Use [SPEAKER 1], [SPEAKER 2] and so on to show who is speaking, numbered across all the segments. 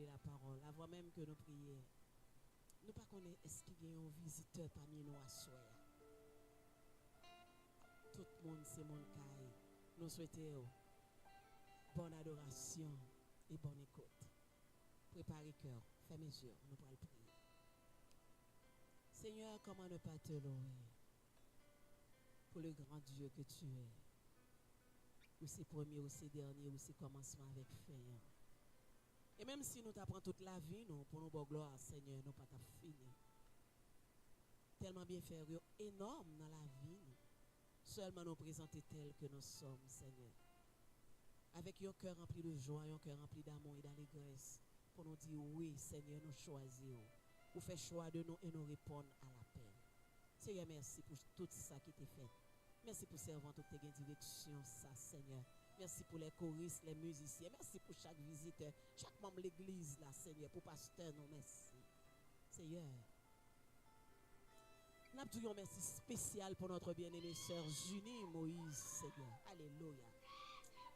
[SPEAKER 1] dévoiler la parole. Avant même que nous prions, nous pas connaissons est-ce qu'il y a un visiteur parmi nous à soir. Tout le monde, c'est mon caille. Nous souhaitons bonne adoration et bonne écoute. Préparez cœur, fermez les yeux, nous allons prier. Seigneur, comment ne pas te louer pour le grand Dieu que tu es. Ou c'est premier, ou c'est dernier, ou c'est commencement avec fin. Et même si nous t'apprenons toute la vie, nous, pour nous bonne gloire, Seigneur, nous pas fini. Tellement bien faire, énorme dans la vie, nous. Seulement nous présenter tel que nous sommes, Seigneur. Avec un cœur rempli de joie, un cœur rempli d'amour et d'allégresse, pour nous dire oui, Seigneur, nous choisissons. Vous faites choix de nous et nous répondre à l'appel. Seigneur, merci pour tout ça qui t'est fait. Merci pour servant toute tes direction, ça, Seigneur. Merci pour les choristes, les musiciens. Merci pour chaque visiteur, chaque membre de l'église, là, Seigneur. Pour pasteur, nous, merci. Seigneur, nous avons un merci spécial pour notre bien-aimée sœur Junie Moïse, Seigneur. Alléluia.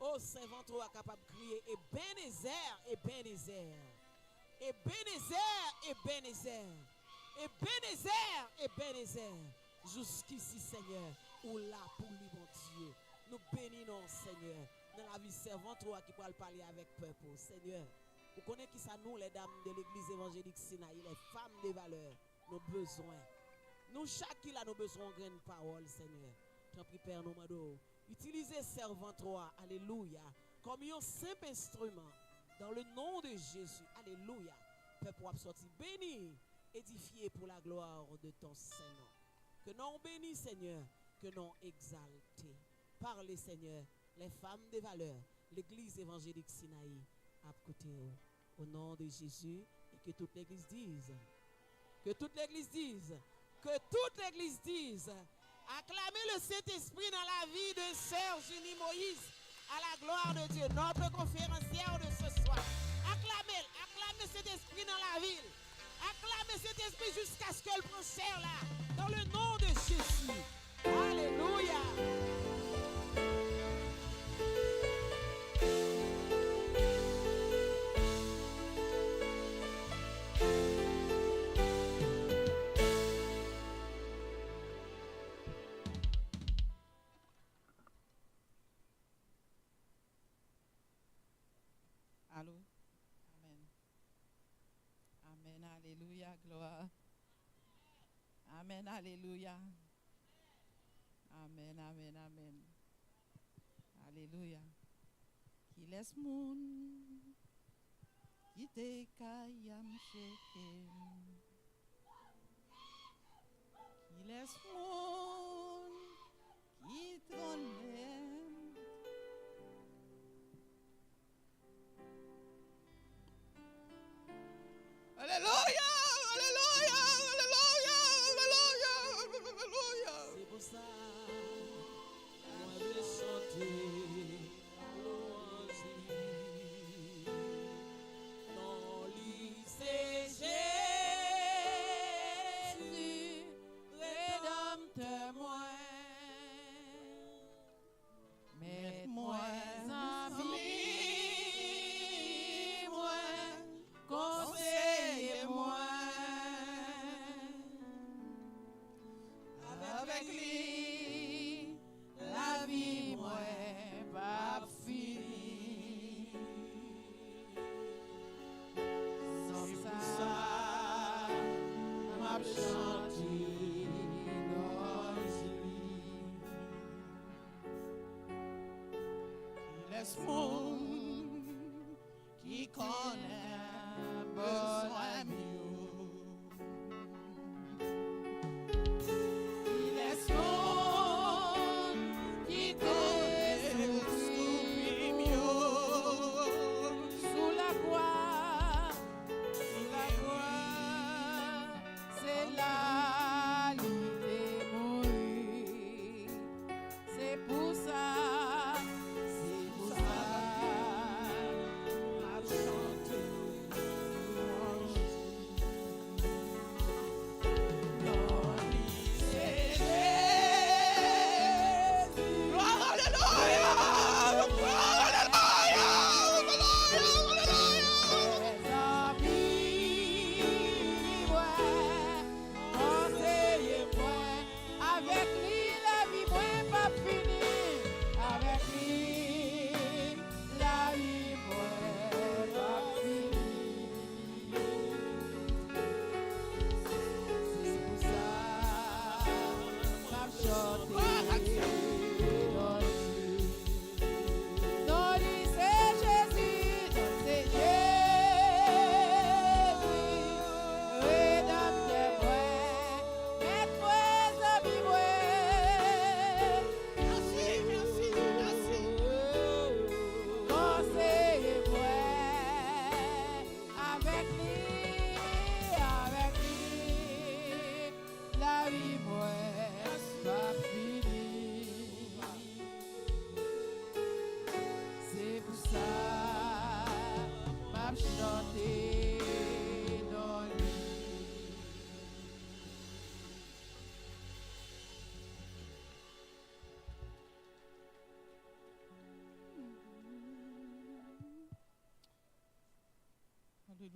[SPEAKER 1] Oh, Saint-Ventre est capable de crier Ebenezer, Ebenezer. Ebenezer, Ebenezer. Ebenezer, Ebenezer. Jusqu'ici, Seigneur, ou là pour lui, mon Dieu. Nous bénissons, Seigneur, dans la vie servante qui peut parler avec peuple, Seigneur. Vous connaissez qui ça, nous, les dames de l'église évangélique Sinaï, les femmes de valeur, nos besoins. Nous, chaque qui a nos besoins, graine parole, Seigneur. T'en prie, Père, nous demandons. Utilisez servante, alléluia, comme un simple instrument, dans le nom de Jésus, alléluia. Peuple pour sortir béni, édifié pour la gloire de ton Saint-Nom. Que non béni, Seigneur, que non exalté. Parlez, Seigneur, les femmes de valeur, l'église évangélique Sinaï, à côté au nom de Jésus, et que toute l'église dise, que toute l'église dise, que toute l'église dise, acclamez le Saint-Esprit dans la vie de sœur Junie Moïse, à la gloire de Dieu, notre conférencière de ce soir. Acclamez cet esprit dans la ville. Acclamez cet esprit jusqu'à ce qu'elle prenne chair là, dans le nom de Jésus. Alléluia.
[SPEAKER 2] Allô? Amen. Amen, alléluia, gloire. Amen, alléluia. Amen, amen, amen. Alléluia. Qui laisse moun, qui te kayam cheke. Qui laisse moun, qui trône. Alléluia, alléluia, alléluia, alléluia, alléluia.
[SPEAKER 1] C'est pour ça, moi je vais chanter louange dans lycée Jésus, rédempteur.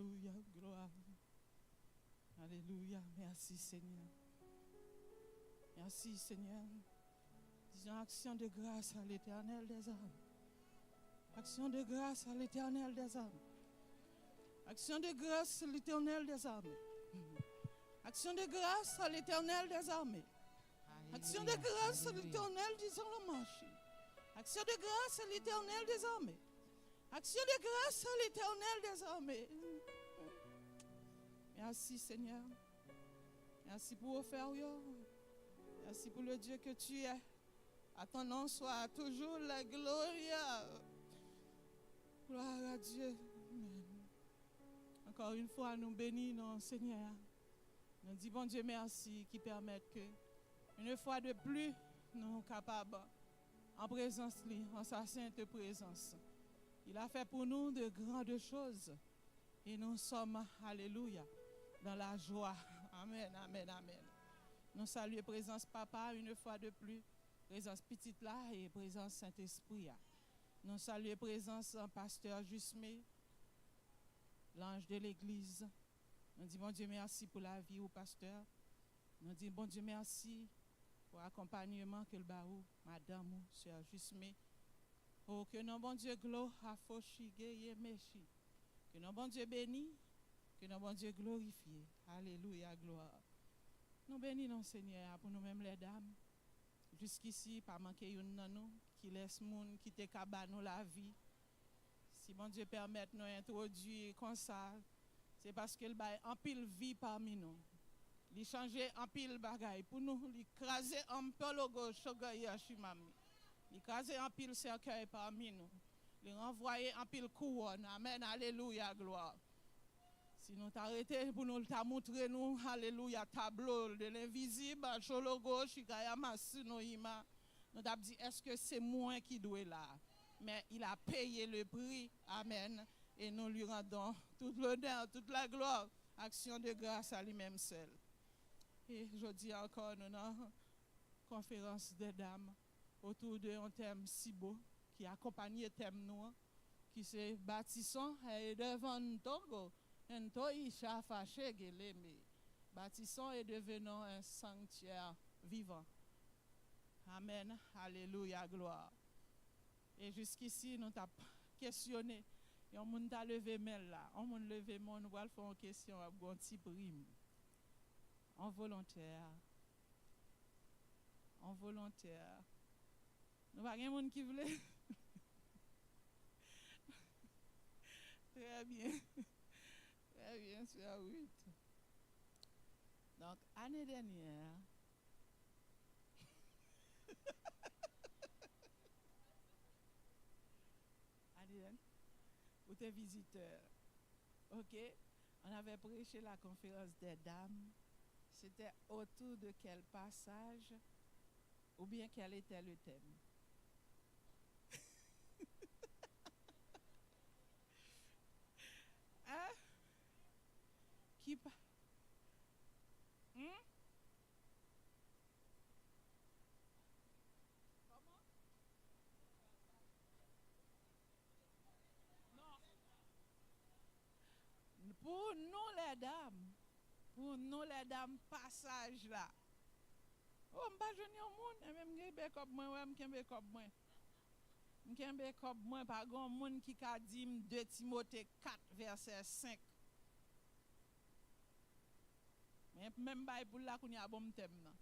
[SPEAKER 2] Alléluia, gloire. Alléluia, merci Seigneur. Merci Seigneur. Disons action de grâce à l'Éternel des armes. Action de grâce à l'Éternel des armes. Action de grâce à l'Éternel des armées. Action de grâce à l'Éternel des armées. Action de grâce à l'Éternel disant le marché. Action de grâce à l'Éternel des armées. Action de grâce à l'Éternel des armées. Merci Seigneur. Merci pour offert. Merci pour le Dieu que tu es. À ton nom soit toujours la gloire. Gloire à Dieu. Amen. Encore une fois, nous bénissons, Seigneur. Nous disons, bon Dieu, merci qui permet que, une fois de plus, nous sommes capables, en présence, en sa sainte présence. Il a fait pour nous de grandes choses. Et nous sommes, alléluia, dans la joie. Amen, amen, amen. Nous saluons présence Papa une fois de plus, présence petite là et présence Saint-Esprit. Nous saluons présence pasteur Jusmé, l'ange de l'église. Nous disons bon Dieu merci pour la vie au pasteur. Nous disons bon Dieu merci pour l'accompagnement que le baou, madame ou sœur Jusmé. Oh, que non bon Dieu gloire à Fochigé et Méchi. Que non bon Dieu béni, que non bon Dieu glorifié. Alléluia, gloire. Nous bénissons Seigneur pour nous-mêmes les dames. Jusqu'ici, pas manquer une nanou qui laisse moun qui te cabane la vie. Si bon Dieu permet nous introduire comme ça, c'est parce qu'il bail en pile vie parmi nous. Il changer en pile bagaille pour nous, il craser en peu le gauche chimami. Il craser en pile cercueil parmi nous. Il renvoyer en pile couronne. Amen, alléluia, gloire. Si nous t'arrêtons pour nous montrer nous, alléluia, tableau de l'invisible, chologo, chikayama, sinoima, nous t'avons dit, est-ce que c'est moi qui dois là? Mais il a payé le prix, amen, et nous lui rendons tout l'honneur, toute la gloire, action de grâce à lui-même seul. Et je dis encore, nous avons conférence des dames autour d'un thème si beau, qui accompagne le thème nous, qui se bâtissons et devant Togo. Bâtissons et devenons un sanctuaire vivant. Amen. Alléluia, gloire. Et jusqu'ici, nous t'avons questionné. Et on t'a levé main là. On m'a levé main, nous allons faire une question à un petit prime. En volontaire. En volontaire. Nous n'avons pas de monde qui voulait. Très bien. Très bien, c'est à 8. Donc, année dernière, pour tes visiteurs, ok, on avait prêché la conférence des dames. C'était autour de quel passage ou bien quel était le thème? Hein? Qui pas? Comment? Non. Pour nous les dames, passage là. Oh, je ne sais pas, même si comme moi, je comme moi. Je comme moi, par contre, monde qui a dit 2 Timothée 4, verset 5. Mais même pour là qu'on y a bon thème.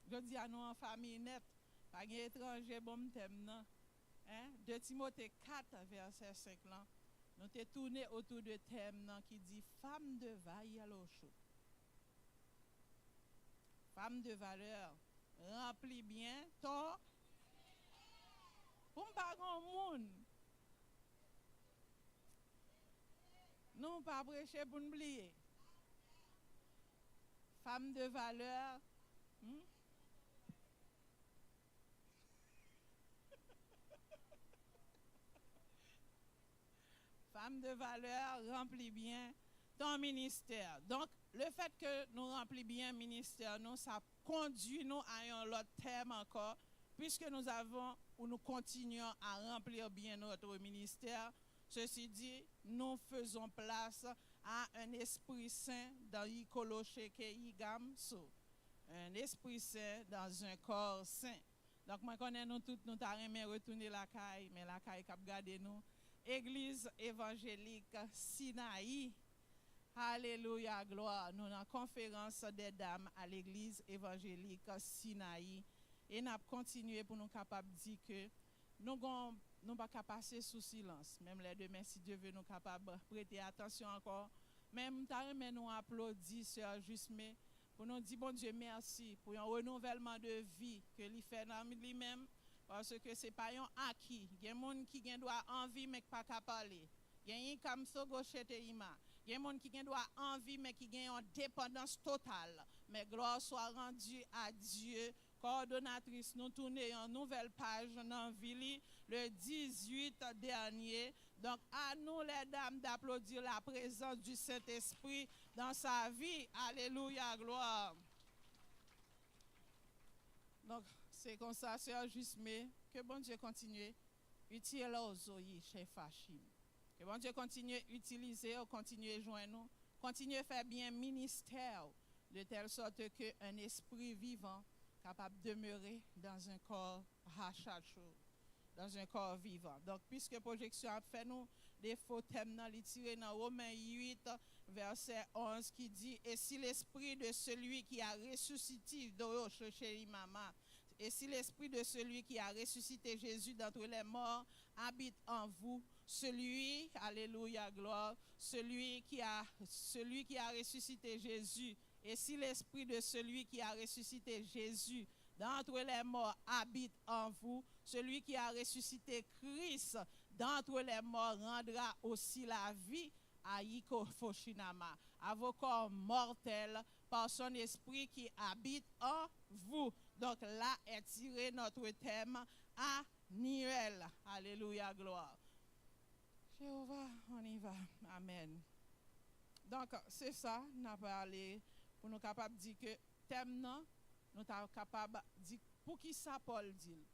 [SPEAKER 2] Je dis à nous en famille net, pas d'étranger bon thème. 2 Timothée 4, verset 5 là. Nous t'es tourné autour de thème qui dit femme de valeur. Femme de valeur, remplis bien ton. Pour ne pas grand monde. Non, pas prêcher pour nous oublier. Femme de valeur. Femme de valeur, remplis bien ton ministère. Donc, le fait que nous remplissons bien le ministère, nous, ça conduit nous à un autre thème encore, puisque nous avons ou nous continuons à remplir bien notre ministère. Ceci dit, nous faisons place à un esprit saint dans Yikolosheke Yigamso. Un esprit saint dans un corps saint. Donc, moi, connais nous tous, nous t'arrêtons retourner la caille, mais la caille cap garder nous. Église évangélique Sinaï. Alléluia, gloire. Nous avons conférence des dames à l'église évangélique Sinaï. Et nous avons continué pour nous capables de dire que nous ne pas passer sous silence. Même les demain, si Dieu veut, nous capables de prêter attention encore. Même nous applaudissons, Sœur Jusme, pour nous dire, bon Dieu, merci pour un renouvellement de vie que lui fait dans lui-même. Parce que ce n'est pas un acquis. Il y a des gens qui ont envie, mais qui ne peuvent pas parler. Il y a des gens qui ont envie, mais qui ont une dépendance totale. Mais gloire soit rendue à Dieu. Coordonnatrice, nous tournons une nouvelle page dans la ville le 18 dernier. Donc, à nous, les dames, d'applaudir la présence du Saint-Esprit dans sa vie. Alléluia, gloire. Donc, c'est comme ça, Sœur Jusme, que bon Dieu continue utiliser aux oeils chez Fachim. Que bon Dieu continue à utiliser, continue à joindre nous, continue à faire bien ministère, de telle sorte qu'un esprit vivant capable de demeurer dans un corps hachacho, dans un corps vivant. Donc, puisque projection a fait nous des faux thèmes dans les tirés dans Romains 8, verset 11, qui dit: et si l'esprit de celui qui a ressuscité et si l'esprit de celui qui a ressuscité Jésus d'entre les morts habite en vous, celui, alléluia, gloire, celui qui a ressuscité Jésus, et si l'esprit de celui qui a ressuscité Jésus d'entre les morts habite en vous, celui qui a ressuscité Christ d'entre les morts rendra aussi la vie à Yiko Foshinama, à vos corps mortels par son esprit qui habite en vous. Donc là est tiré notre thème annuel. Alléluia, gloire. Jéhovah, on y va. Amen. Donc c'est ça, nous avons parlé pour nous capables de dire que thème non, nous sommes capables de dire pour qui ça Paul dit.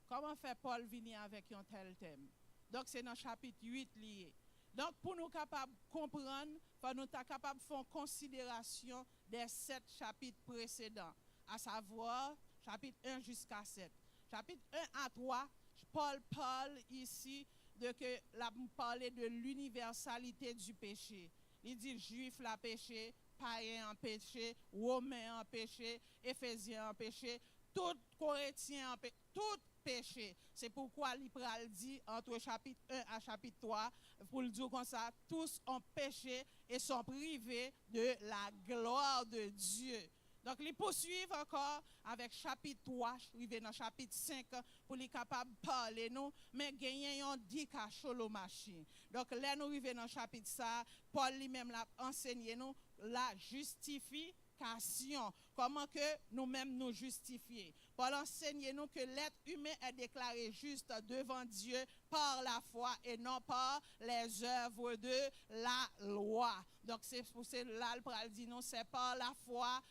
[SPEAKER 2] Comment fait Paul venir avec un tel thème? Donc c'est dans le chapitre 8 lié. Donc pour nous capables de comprendre, nous sommes capables de faire considération des 7 chapitres précédents, à savoir chapitre 1 jusqu'à 7. Chapitre 1 à 3, Paul parle ici de que la parler de l'universalité du péché. Il dit juif la péché, païen en péché, romain en péché, éphésien en péché, tout corétien en péché, tout péché. C'est pourquoi l'Ipral dit entre chapitre 1 à chapitre 3, pour le dire comme ça, tous ont péché et sont privés de la gloire de Dieu. Donc, ils poursuivent encore avec chapitre 3, arrivé dans chapitre 5, pour les capables de parler, nous, mais gagner un dika cholomachi. Donc, là, nous arrivons dans chapitre ça, Paul lui-même l'a enseigné, nous, la justification. Comment que nous-mêmes nous justifier. Paul enseigne nous que l'être humain est déclaré juste devant Dieu par la foi et non par les œuvres de la loi. Donc c'est pour cela le dit non, c'est par la foi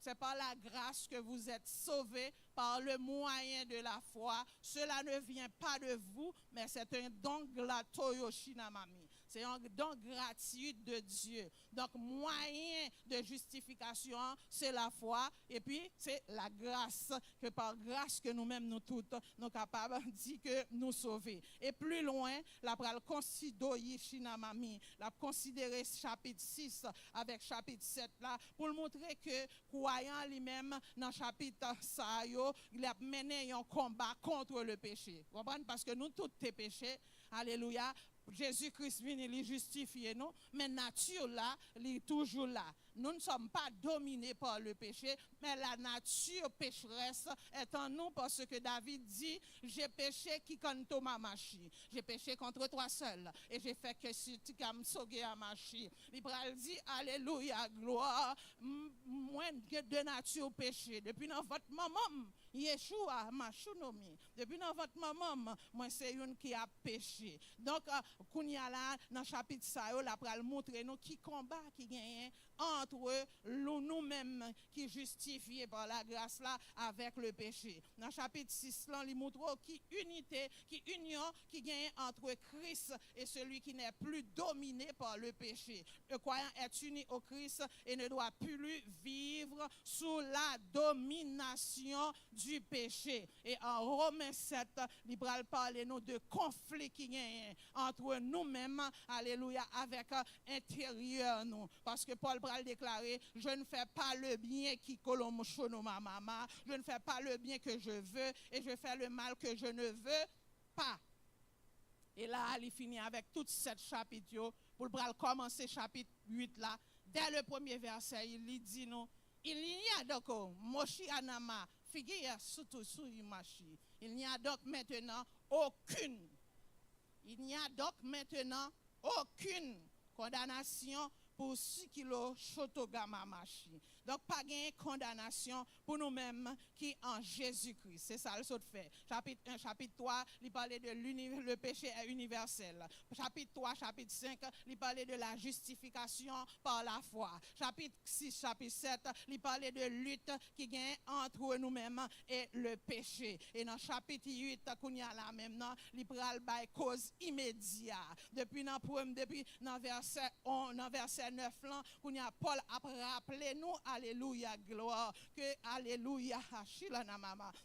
[SPEAKER 2] c'est par la grâce que vous êtes sauvés par le moyen de la foi. Cela ne vient pas de vous, mais c'est un don glatoyoshinamami. C'est un don gratuit de Dieu. Donc, moyen de justification, c'est la foi. Et puis, c'est la grâce. Que par grâce que nous-mêmes, nous toutes, nous sommes capables de dire que nous sauver. Et plus loin, la pral considérer Shinamami, la considérer chapitre 6 avec chapitre 7 là, pour montrer que croyant lui-même, dans chapitre 5, il a mené un combat contre le péché. Vous comprenez? Parce que nous tous tes péchés, alléluia, Jésus-Christ vient les justifier, non? Mais nature là, il est toujours là. Nous ne sommes pas dominés par le péché, mais la nature pécheresse est en nous parce que David dit, j'ai péché qui contre ma machi. J'ai péché contre toi seul et j'ai fait que si tu as sauvé à machi. Il dit, alléluia, gloire, moins de nature péché. Depuis dans votre maman, Yeshua, Machunomi. Depuis dans votre maman, moi c'est une qui a péché. Donc Kounya là dans chapitre ça yo la pral montrer nous qui combat qui gagne entre nous-mêmes qui justifiés par la grâce là avec le péché. Dans chapitre 6 là, il montre qui unité, qui union qui gagne entre Christ et celui qui n'est plus dominé par le péché. Le croyant est uni au Christ et ne doit plus vivre sous la domination du péché. Et en Romains 7, il va parler nous de conflit qui gagne entre nous-mêmes, alléluia, avec intérieur nous. Parce que Paul va déclarer, je ne fais pas le bien qui colombe ma maman, je ne fais pas le bien que je veux et je fais le mal que je ne veux pas. Et là, il finit avec tout 7 chapitres pour commencer chapitre 8 là. Dès le premier verset, il dit nous, il n'y a donc moshi anama figure surtout sous imachi. Il n'y a donc maintenant aucune condamnation pour ce qui le chotogama machi. Donc, pas de condamnation pour nous-mêmes qui en Jésus-Christ. C'est ça le saut de fait. Chapitre 1, chapitre 3, il parlait de le péché est universel. Chapitre 3, chapitre 5, il parlait de la justification par la foi. Chapitre 6, chapitre 7, il parlait de lutte qui gagne entre nous-mêmes et le péché. Et dans chapitre 8, qu'on y a là maintenant, il parle de cause immédiate. Depuis dans verset 9, qu'on y a Paul a rappelé nous, alléluia, gloire, que alléluia,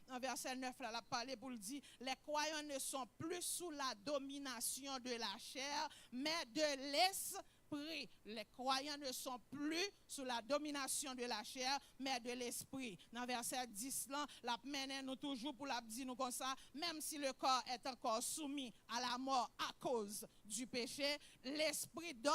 [SPEAKER 2] dans verset 9, là, a parlé pour le dire, les croyants ne sont plus sous la domination de la chair, mais de l'esprit. Les croyants ne sont plus sous la domination de la chair, mais de l'esprit. Dans verset 10, là, la mène nous toujours pour la dire nous comme ça, même si le corps est encore soumis à la mort à cause du péché, l'esprit donne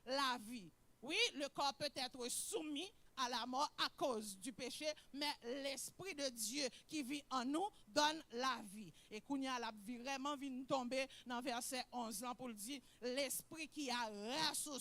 [SPEAKER 2] la vie. Oui, le corps peut être soumis à la mort à cause du péché, mais l'Esprit de Dieu qui vit en nous donne la vie. Et Kounia l'a vraiment vu tomber dans verset 11 là pour le dire, l'Esprit qui a ressuscité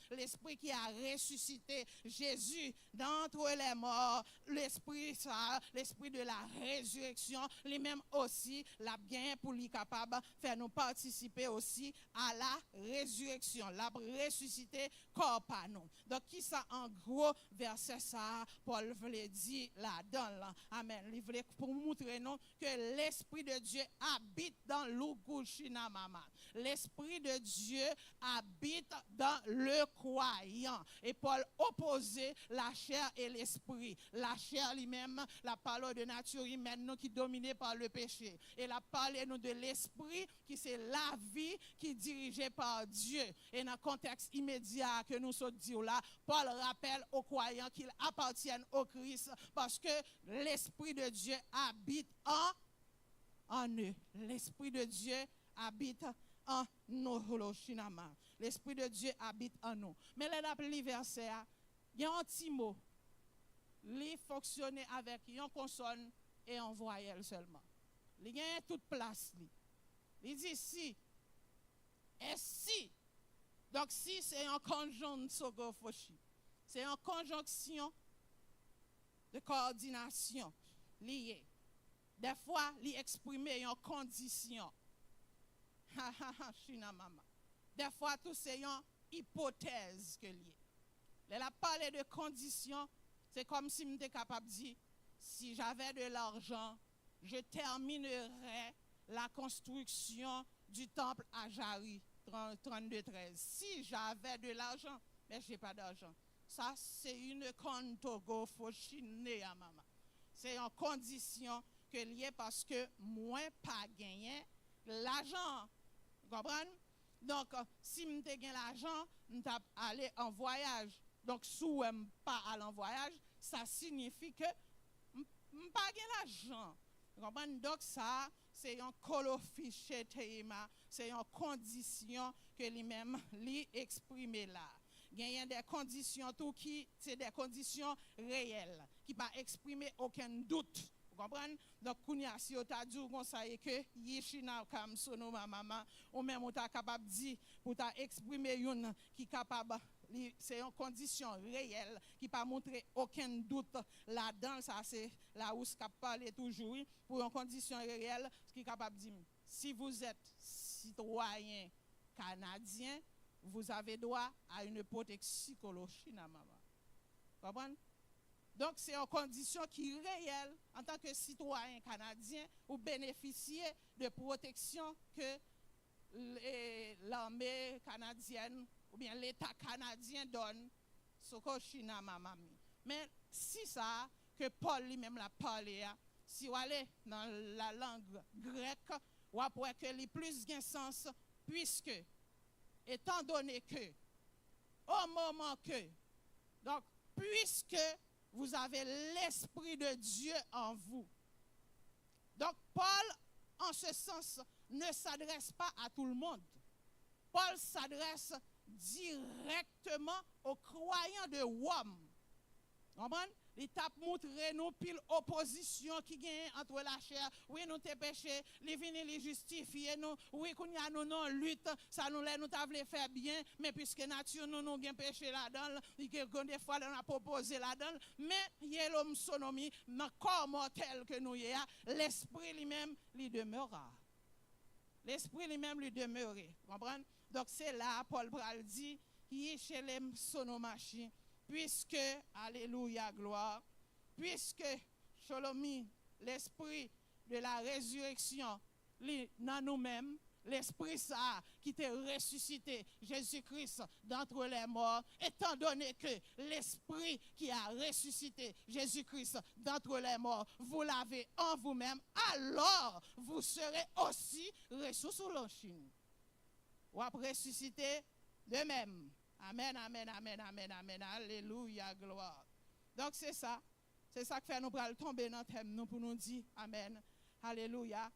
[SPEAKER 2] l'Esprit qui a ressuscité Jésus d'entre les morts, l'Esprit de la résurrection, lui-même aussi l'a bien pour lui capable faire nous participer aussi à la résurrection, l'a ressuscité corps par nous. Donc qui ça en gros verset ça Paul voulait dire là-dedans. Amen. Il voulait pour montrer nous que l'Esprit de Dieu habite dans l'Ugushina Mama. L'Esprit de Dieu habite dans le croyant. Et Paul opposait la chair et l'esprit. La chair lui-même, la parole de nature humaine nous qui est dominée par le péché. Et la parole nous de l'esprit qui c'est la vie qui est dirigée par Dieu. Et dans le contexte immédiat que nous sommes dit là, Paul rappelle aux croyants qu'ils appartiennent au Christ parce que l'Esprit de Dieu habite en eux. L'Esprit de Dieu habite en nous. L'Esprit de Dieu habite en nous. Mais là, le verset, il y a un petit mot. Il fonctionne avec une consonne et un voyelle seulement. Il y a toute place. Il dit si. Et si. Donc si c'est un conjonction, c'est une conjonction de coordination liée. Des fois, il exprime une condition. Des fois, tout c'est une hypothèse que lié. Elle a parlé de condition, c'est comme si j'étais capable de dire, si j'avais de l'argent, je terminerais la construction du temple à Jari, 32-13. Si j'avais de l'argent, mais je n'ai pas d'argent. Ça, c'est une contogo fochine à maman. C'est une condition que liée parce que moi, pas gagné l'argent. Vous comprenez? Donc, si je gagne l'argent, je vais aller en voyage. Donc, si je ne pas aller en voyage, ça signifie que je n'ai pas gagné l'argent. Vous comprenez? Donc, ça, c'est un colofiché, c'est une condition que lui-même lui exprime là. Il y a des conditions tout qui c'est des conditions réelles qui pas exprimer aucun doute. Vous comprenez? Donc kounya si on t'a dit comme ça que yeshina kam sono maman ou même on t'a capable dire pour t'a exprimer une qui capable c'est une condition réelle qui pas montrer aucun doute là-dedans. Ça c'est là où ce qu'a parlé toujours pour une condition réelle qui est capable de dire si vous êtes citoyen canadien, vous avez droit à une protection psychologique. Comprenez? Donc, c'est une condition qui est réelle en tant que citoyen canadien ou bénéficier de protection que l'armée canadienne ou bien l'État canadien donne. Mais si ça, que Paul lui-même l'a parlé, si vous allez dans la langue grecque, vous voyez que les plus gain sens, puisque, étant donné que, au moment que, donc, puisque vous avez l'Esprit de Dieu en vous. Donc, Paul, en ce sens, ne s'adresse pas à tout le monde. Paul s'adresse directement aux croyants de Rome. Vous comprenez? L'étape montre nous pile opposition qui gagne entre la chair. Oui, nous te péché, les venir les justifier nous. Oui, qu'on y a nous non lutte, ça nous nous t'avons faire bien, mais puisque nature nous nous gain péché là-dedans, que des fois on a proposé là-dedans, mais il y a l'homme sonomie dans corps mortel que nous y a, l'esprit lui-même lui demeurera. L'esprit lui-même lui demeurera. Vous comprenez? Donc c'est là Paul Pral dit, il est chez les sonomachis. Puisque, alléluia, gloire, puisque, Sholomi, l'esprit de la résurrection, dans nous-mêmes, l'esprit ça qui t'a ressuscité, Jésus-Christ d'entre les morts, étant donné que l'esprit qui a ressuscité Jésus-Christ d'entre les morts, vous l'avez en vous-même, alors vous serez aussi ressuscités. Ou après ressuscité de même. Amen, amen, amen, amen, amen, alléluia, gloire. Donc c'est ça que fait nous pour tomber dans le thème nous pour nous dire amen, alléluia.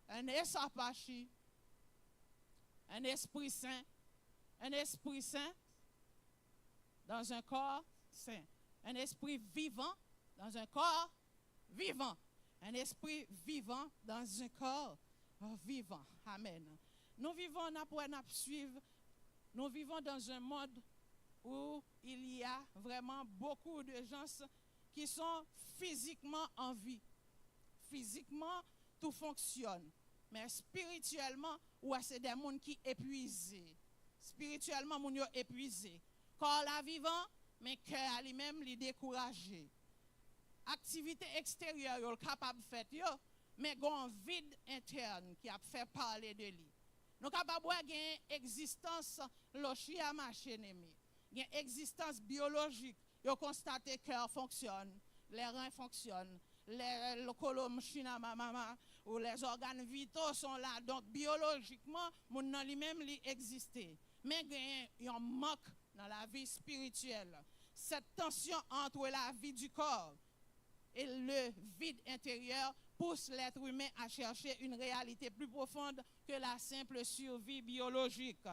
[SPEAKER 2] Un esapachi, un esprit saint dans un corps saint, un esprit vivant dans un corps vivant, un esprit vivant dans un corps vivant. Amen. Nous vivons, nous suivre. Nous vivons dans un monde où il y a vraiment beaucoup de gens qui sont physiquement en vie. Physiquement, tout fonctionne. Mais spirituellement, c'est des gens qui sont épuisés. Spirituellement, ils sont épuisés. Corps là vivant, mais cœur lui-même est découragé. Activité extérieure, ils sont capables de faire, mais ils ont un vide interne qui a fait parler de lui. Nous sommes capables d'avoir une existence une existence biologique. Vous constatez que le cœur fonctionne, les reins fonctionnent, les colonnes ou les organes vitaux sont là. Donc biologiquement, mon lui-même existe. Mais il y a un manque dans la vie spirituelle. Cette tension entre la vie du corps et le vide intérieur pousse l'être humain à chercher une réalité plus profonde que la simple survie biologique.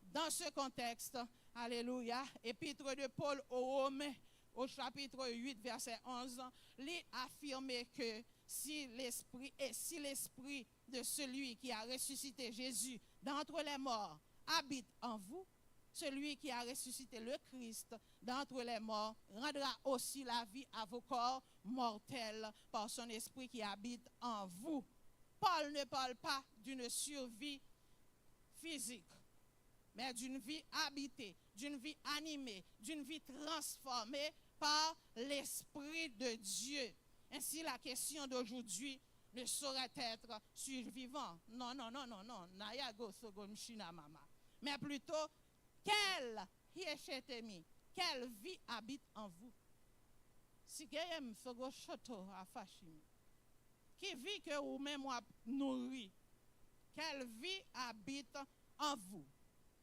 [SPEAKER 2] Dans ce contexte, alléluia, épître de Paul aux Romains, au chapitre 8, verset 11, lui affirmait que si l'esprit de celui qui a ressuscité Jésus d'entre les morts habite en vous, celui qui a ressuscité le Christ d'entre les morts rendra aussi la vie à vos corps mortels par son esprit qui habite en vous. Paul ne parle pas d'une survie physique, mais d'une vie habitée, d'une vie animée, d'une vie transformée par l'Esprit de Dieu. Ainsi, la question d'aujourd'hui ne saurait être survivant. Non. Mais plutôt, quelle vie habite en vous? Si vous qui vit que vous-même nourri, quelle vie habite en vous?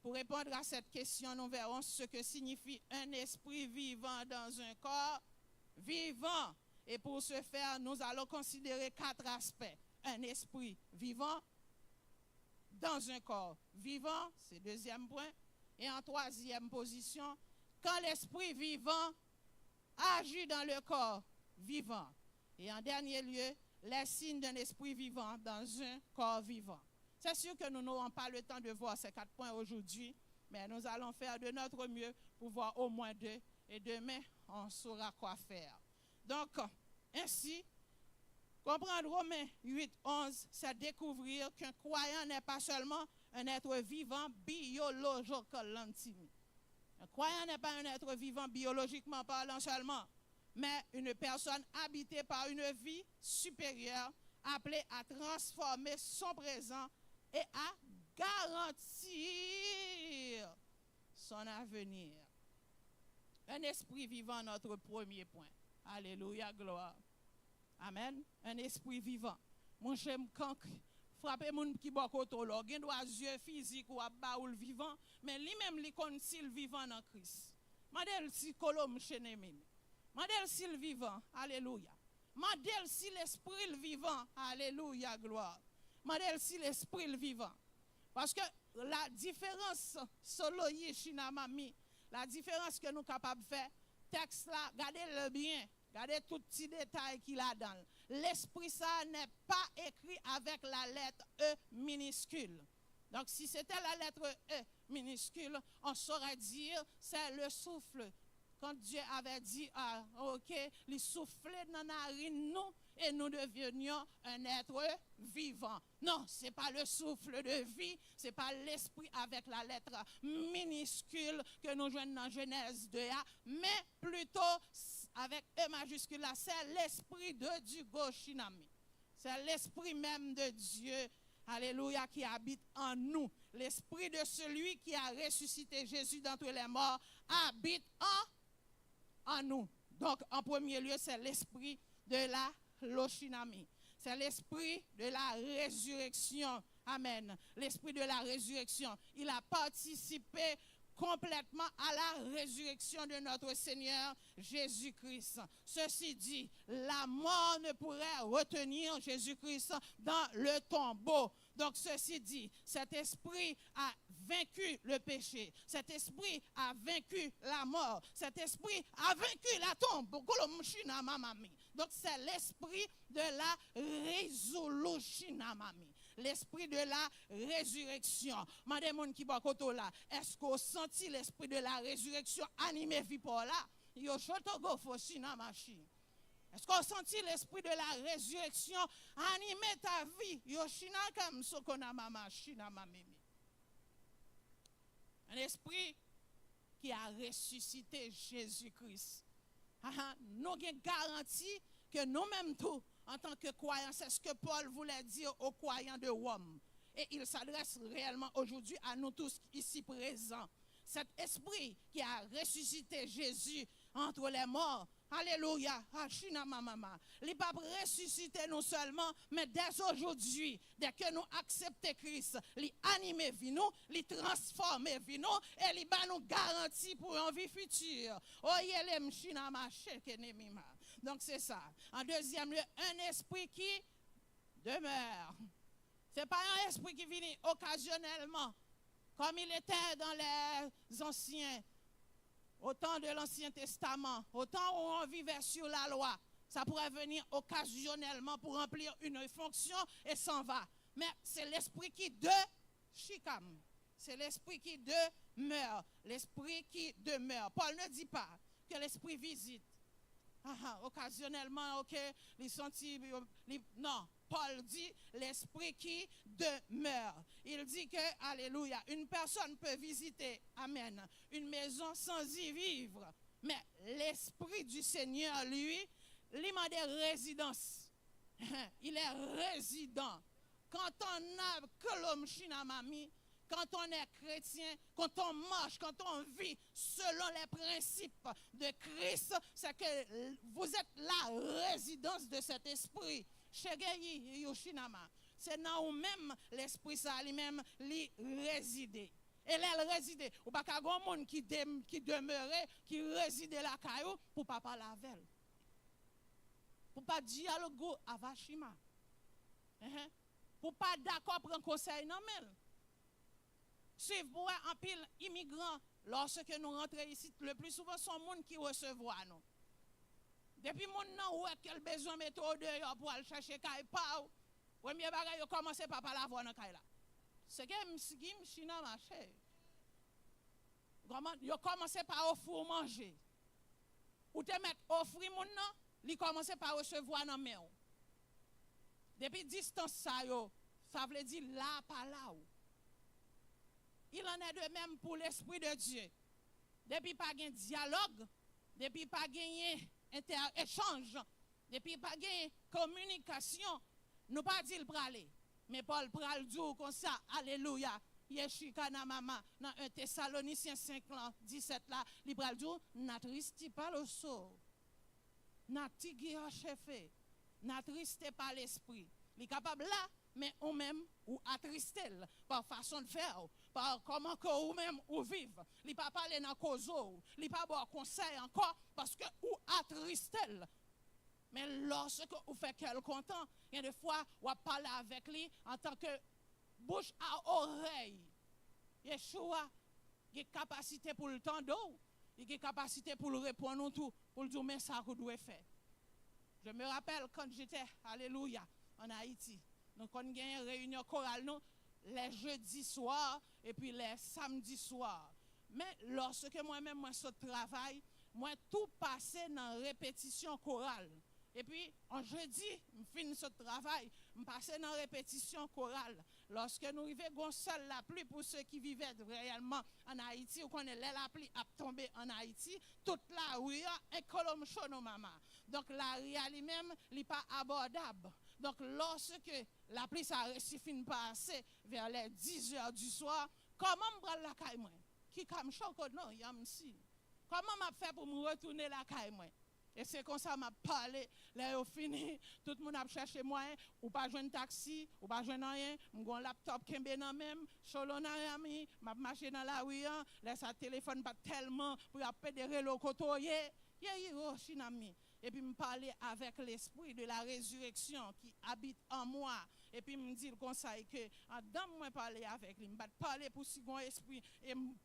[SPEAKER 2] Pour répondre à cette question, nous verrons ce que signifie un esprit vivant dans un corps vivant. Et pour ce faire, nous allons considérer 4 aspects. Un esprit vivant dans un corps vivant, c'est le deuxième point. Et en troisième position, quand l'esprit vivant agit dans le corps vivant. Et en dernier lieu, les signes d'un esprit vivant dans un corps vivant. C'est sûr que nous n'aurons pas le temps de voir ces 4 points aujourd'hui, mais nous allons faire de notre mieux pour voir au moins 2. Et demain, on saura quoi faire. Donc, ainsi, Comprendre Romains 8, 11, c'est découvrir qu'un croyant n'est pas seulement un être vivant biologiquement. Un croyant n'est pas un être vivant biologiquement parlant seulement, mais une personne habitée par une vie supérieure, appelée à transformer son présent et à garantir son avenir. Un esprit vivant, notre premier point. Alléluia, gloire. Amen. Un esprit vivant. Mon j'aime quand frapper moun qui boit koto là, gen doit yeux physique ou ba ou le vivant, mais lui même li kon s'il vivant dans Christ. Madel si kolom chenemin. Madel s'il vivant. Alléluia. Madel si l'esprit le vivant. Alléluia, gloire. Madel si l'esprit le vivant. Parce que la différence solo yishinamami, la différence que nous sommes capables de faire, texte là, gardez-le bien. Regardez tout petit détail qu'il a dans. L'esprit, ça n'est pas écrit avec la lettre E minuscule. Donc, si c'était la lettre E minuscule, on saurait dire c'est le souffle. Quand Dieu avait dit, ok, il soufflait dans la narine, nous, et nous devenions un être vivant. Non, ce n'est pas le souffle de vie, ce n'est pas l'esprit avec la lettre minuscule que nous jouons dans Genèse 2a, mais plutôt avec E majuscule là, c'est l'esprit de du Goshinami. C'est l'esprit même de Dieu, alléluia, qui habite en nous. L'esprit de celui qui a ressuscité Jésus d'entre les morts habite en nous. Donc, en premier lieu, c'est l'esprit de la Loshinami. C'est l'esprit de la résurrection. Amen. L'esprit de la résurrection. Il a participé complètement à la résurrection de notre Seigneur Jésus-Christ. Ceci dit, la mort ne pourrait retenir Jésus-Christ dans le tombeau. Donc ceci dit, cet esprit a vaincu le péché. Cet esprit a vaincu la mort. Cet esprit a vaincu la tombe. Donc c'est l'esprit de la résolution. L'esprit de la résurrection. Madame qui ba koto là, est-ce qu'on senti l'esprit de la résurrection animé vie pour là? Yo choto go fosina machine. Est-ce qu'on senti l'esprit de la résurrection animer ta vie? Yo shina kam sokona mama shina mamimi. Un esprit qui a ressuscité Jésus-Christ. Nous avons garanti que nous-mêmes tous, en tant que croyants, c'est ce que Paul voulait dire aux croyants de Rome. Et il s'adresse réellement aujourd'hui à nous tous ici présents. Cet esprit qui a ressuscité Jésus entre les morts, alléluia, il n'est pas ressuscité nous seulement, mais dès aujourd'hui, dès que nous acceptons Christ, il anime vie nous, il transforme vie nous, et il nous garantit pour une vie future. Donc c'est ça. En deuxième lieu, un esprit qui demeure. Ce n'est pas un esprit qui vient occasionnellement, comme il était dans les anciens, au temps de l'Ancien Testament, au temps où on vivait sur la loi. Ça pourrait venir occasionnellement pour remplir une fonction et s'en va. Mais c'est l'esprit qui Shikam. C'est l'esprit qui demeure. L'esprit qui demeure. Paul ne dit pas que l'esprit visite. Occasionnellement, ok, les sentis, non. Paul dit l'esprit qui demeure. Il dit que, alléluia, une personne peut visiter, amen, une maison sans y vivre. Mais l'esprit du Seigneur, lui, il a des résidences. Il est résident. Quand on a kolom shinamami, quand on est chrétien, quand on marche, quand on vit selon les principes de Christ, c'est que vous êtes la résidence de cet esprit. C'est dans vous-même l'esprit ça lui-même li résider. Et elle réside. Ou pas qu'un monde qui demeurait, qui réside la caillou pour pas parler avec elle. Pour pas dialoguer avec Shima. Pour pas d'accord prendre conseil non mais. Si vous en pile immigrants, lorsque nous rentrons ici, le plus souvent sont les gens qui recevoir nous. Depuis mon nom, où est-ce besoin de mettre dehors pour aller chercher Kaï Pau? Premier bagage, il commence par la voir dans Kaï là. C'est que je suis dans ma chair. Il commence par offrir manger. Ou te mettre offrir mon nom, il commence par recevoir dans main. Depuis distance ça yo, ça veut dire là pas là. Il en est de même pour l'esprit de Dieu. Depuis pas gain dialogue, depuis pas gagner échange, depuis pas gagner communication, nous pas dit le praler. Mais Paul pral dit comme ça, alléluia. Yeshikana mama dans 1 Thessaloniciens 5 17 là, il pral dit n'attristi pas le sort. N'attigui chefé, n'attristez pas l'esprit. Il est capable là, mais ou même ou attristel par façon de faire, par comment que ou même ou vivre. Il pas parler dans cause, il pas boire conseil encore parce que ou attristel. Mais lorsque vous faites quelqu'un content, il y a des fois vous parlez avec lui en tant que bouche à oreille. Yeshua, il a capacité pour le temps d'eau, il a capacité pour le répondre tout, pour le dire mais ça que vous devez faire. Je me rappelle quand j'étais, alléluia, en Haïti, nous avons eu une réunion chorale nous, les jeudis soirs et puis les samedis soirs. Mais lorsque moi-même, moi, ce travail, moi, tout passé dans répétition chorale. Et puis, en jeudi, je finis ce travail, je passe dans répétition chorale. Lorsque nous arrivons, seul la pluie pour ceux qui vivaient réellement en Haïti, ou qu'on est la pluie a tombé en Haïti, toute la rue, un colombe chaud, nos mamans. Donc, la rue lui-même, n'est pas abordable. Donc, lorsque la pluie ça réussi fin passer vers les 10 heures du soir, comment me prendre la caille moi? Qui comme choc non, yam si. Comment m'a fait pour me retourner la caille moi? Et c'est comme ça m'a parlé, là au fini, tout le monde a cherché moi, ou pas jouer un taxi, ou pas jouer rien, mon laptop kembe nan même, solo nan ami, m'a marché dans la rue, laisse sa téléphone pas tellement pour apédérer le kotoye. Et puis me parler avec l'esprit de la résurrection qui habite en moi. Et puis me dit le conseil que dans moi parler avec lui, me parler pour si bon esprit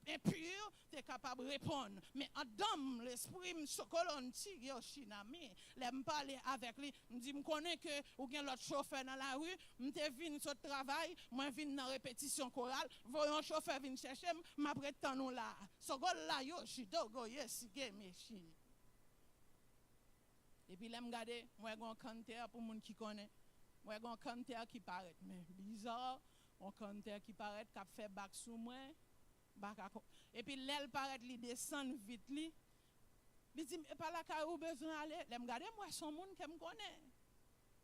[SPEAKER 2] impur, tu es capable de répondre. Mais dans l'esprit me chocolone tigre chinami, me parler avec lui, me dit me connais que ou bien l'autre chauffeur dans la rue, me te vinn sur travail, moi vinn dans répétition chorale, voyons chauffeur vinn chercher, m'après temps nous là. So go là yo chido go yes game chi. Et puis, là, je regarde, moi, j'ai un canteur pour les gens qui connaissent. Moi, j'ai un canteur qui paraît mais bizarre. Un canteur qui paraît qui a fait bac sous moi. Et puis, là, il paraît qu'il descend vite. Il dit, mais pas là qu'il a besoin d'aller. Là, je regarde, moi, son monde qui me connaît.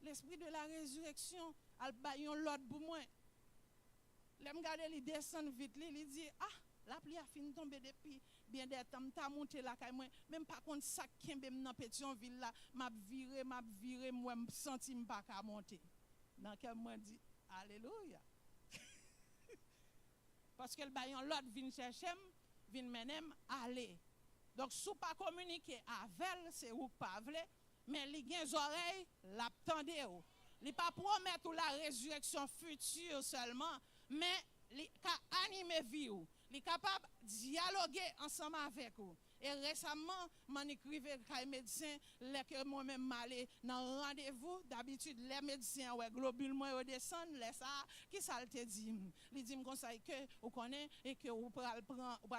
[SPEAKER 2] L'esprit de la résurrection, il baillon l'autre pour moi. Là, je regarde, il descend vite. Il dit, ah, la pluie a fini de tomber depuis bien des temps, m'ta monté là kay moi, même pas contre ça kembe dans Pétionville là, m'a viré, moi me senti m'pas ka monter. Dans quel moi dit alléluia. Parce que le baillon l'autre vient chercher, vient menem aller. Donc sous pas communiquer avec c'est ou pas vle, mais li gen oreilles, l'attendez ou. Li pas promettre la résurrection future seulement, mais li ka animer vie ou. Il est capable de dialoguer ensemble avec vous. Et récemment, je écrivais avec les médecins, que moi-même m'allais dans un rendez-vous. D'habitude, les médecins, ouais, globule moi descendent, laisse ça, qui ça te dit? Il dit comme ça que vous connaissez et que vous pouvez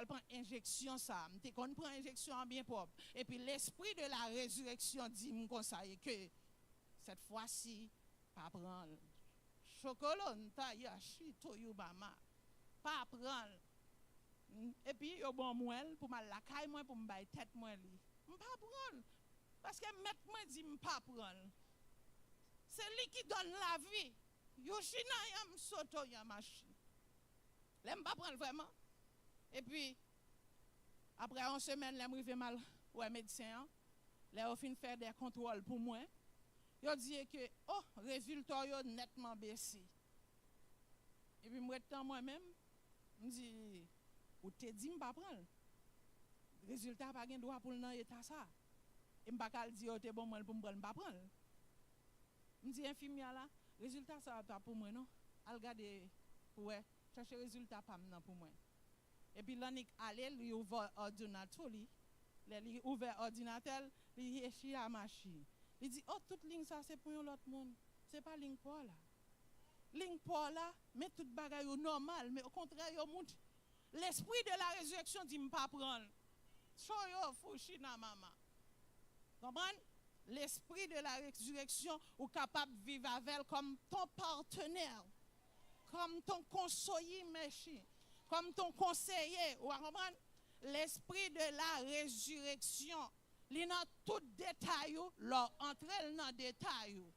[SPEAKER 2] prendre injection ça. Tu qu'on prend injection en bien propre. Et puis l'esprit de la résurrection dit comme ça que cette fois-ci, pas prendre chocolat, tayashi, toyubama, pas prendre. Et puis, yo bon mouel pour ma la caille moi pour me bailler tête moi li. M'pas prendre parce que maître moi dit m'pas prendre. C'est lui qui donne la vie. Yoshina yam soto yamashi. L'aime pas prendre vraiment. Et puis après une semaine l'aime rivé mal ouais médecin. Là au fin faire des contrôles pour moi. Yo dit que oh résultat yo nettement baissé. Et puis moi temps moi-même me dit ou te dit m'pas prendre. Résultat pas gen droit pour dans état ça. Et m'pas kal di yo te bon moi pour me prendre pas prendre. Me dit infirmière là, résultat ça pas pour moi non. Al regarder ouais, chercher résultat pas non pour moi. Et puis là nik aller lui ouvert ordinateur lui ouvert ordinateur, lui écrit à machine. Il dit oh toute ligne ça c'est pour l'autre monde. C'est pas ligne pour là. Ligne pour là, mais toute bagaille normal, mais au contraire yo monte. L'esprit de la résurrection dit m'pas prendre. Choyo fushina mama. Comprendre? l'esprit de la résurrection, ou capable de vivre avec elle comme ton partenaire, comme ton conseiller, méchant, comme ton conseiller. Ou à comprendre? L'esprit de la résurrection, il dans tout détail, leur entre dans détail.